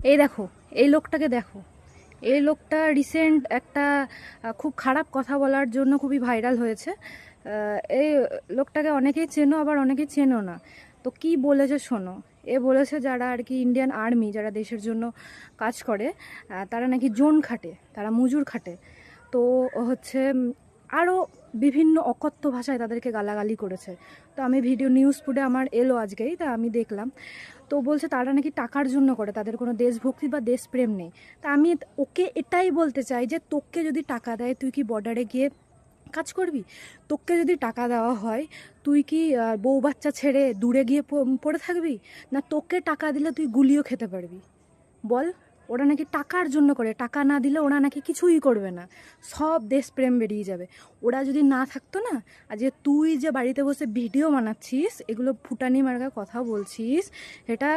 এই দেখো, এই লোকটাকে দেখো। এই লোকটা রিসেন্ট একটা খুব খারাপ কথা বলার জন্য খুবই ভাইরাল হয়েছে। এই লোকটাকে অনেকেই চেনো, আবার অনেকেই চেনো না। তো কি বলেছে শোনো। এ বলেছে যারা আর কি ইন্ডিয়ান আর্মি, যারা দেশের জন্য কাজ করে, তারা নাকি জোন খাটে, তারা মজুর খাটে। তো হচ্ছে আরও বিভিন্ন অকথ্য ভাষায় তাদেরকে গালাগালি করেছে। তো আমি ভিডিও নিউজ ফুডে আমার এলো আজকেই, তা আমি দেখলাম। তো বলছে তারা নাকি টাকার জন্য করে, তাদের কোনো দেশভক্তি বা দেশপ্রেম নেই। তা আমি ওকে এটাই বলতে চাই যে তোকে যদি টাকা দেয় তুই কি বর্ডারে গিয়ে কাজ করবি? তোকে যদি টাকা দেওয়া হয় তুই কি বউ বাচ্চা ছেড়ে দূরে গিয়ে পড়ে থাকবি? না তোকে টাকা দিলে তুই গুলিও খেতে পারবি? বল। ওরা নাকি টাকার জন্য করে, টাকা না দিলে ওরা নাকি কিছুই করবে না, সব দেশপ্রেম বেরিয়ে যাবে। ওরা যদি না থাকতো না, আর যে তুই যে বাড়িতে বসে ভিডিও বানাচ্ছিস, এগুলো ফুটানি মার্কা কথা বলছিস, এটা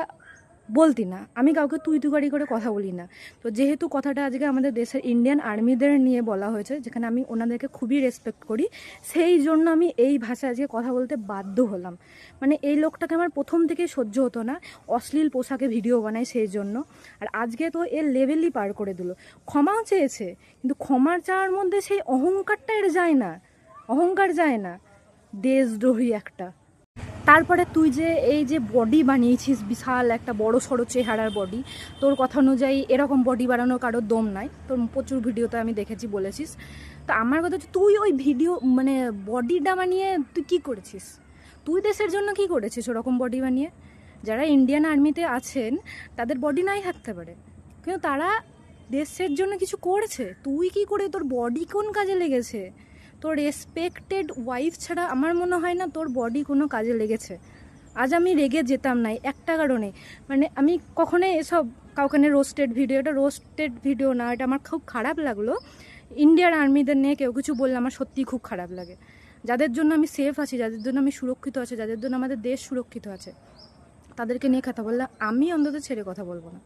বলতি না। আমি কাউকে তুই তুকারি করে কথা বলি না। তো যেহেতু কথাটা আজকে আমাদের দেশের ইন্ডিয়ান আর্মিদের নিয়ে বলা হয়েছে, যেখানে আমি ওনাদেরকে খুবই রেসপেক্ট করি, সেই জন্য আমি এই ভাষায় আজকে কথা বলতে বাধ্য হলাম। মানে এই লোকটাকে আমার প্রথম থেকেই সহ্য হতো না, অশ্লীল পোশাকে ভিডিও বানায় সেই জন্য। আর আজকে তো এর লেভেলই পার করে দিল। ক্ষমাও চেয়েছে, কিন্তু ক্ষমার চাওয়ার মধ্যে সেই অহংকারটা এর যায় না, অহংকার যায় না। দেশদ্রোহী একটা। তারপরে তুই যে এই যে বডি বানিয়েছিস, বিশাল একটা বড় সড়ো চেহারার বডি, তোর কথা অনুযায়ী এরকম বডি বানানোর কারোর দম নাই, তোর প্রচুর ভিডিওতে আমি দেখেছি বলেছিস। তো আমার কথা হচ্ছে তুই ওই ভিডিও মানে বডিটা বানিয়ে তুই কী করেছিস? তুই দেশের জন্য কি করেছিস ওরকম বডি বানিয়ে? যারা ইন্ডিয়ান আর্মিতে আছেন তাদের বডি নাই থাকতে পারে, কিন্তু তারা দেশের জন্য কিছু করেছে। তুই কি করে, তোর বডি কোন কাজে লেগেছে? তোর রেসপেক্টেড ওয়াইফ ছাড়া আমার মনে হয় না তোর বডি কোনো কাজে লেগেছে। আজ আমি রেগে যেতাম না একটা কারণে, মানে আমি কখনোই এসব কাউকে নিয়ে রোস্টেড ভিডিও, এটা রোস্টেড ভিডিও না, এটা আমার খুব খারাপ লাগলো। ইন্ডিয়ান আর্মিদের নিয়ে কেউ কিছু বললে আমার সত্যিই খুব খারাপ লাগে। যাদের জন্য আমি সেফ আছি, যাদের জন্য আমি সুরক্ষিত আছি, যাদের জন্য আমাদের দেশ সুরক্ষিত আছে, তাদেরকে নিয়ে কথা বললে আমি অন্তত ছেড়ে কথা বলবো না।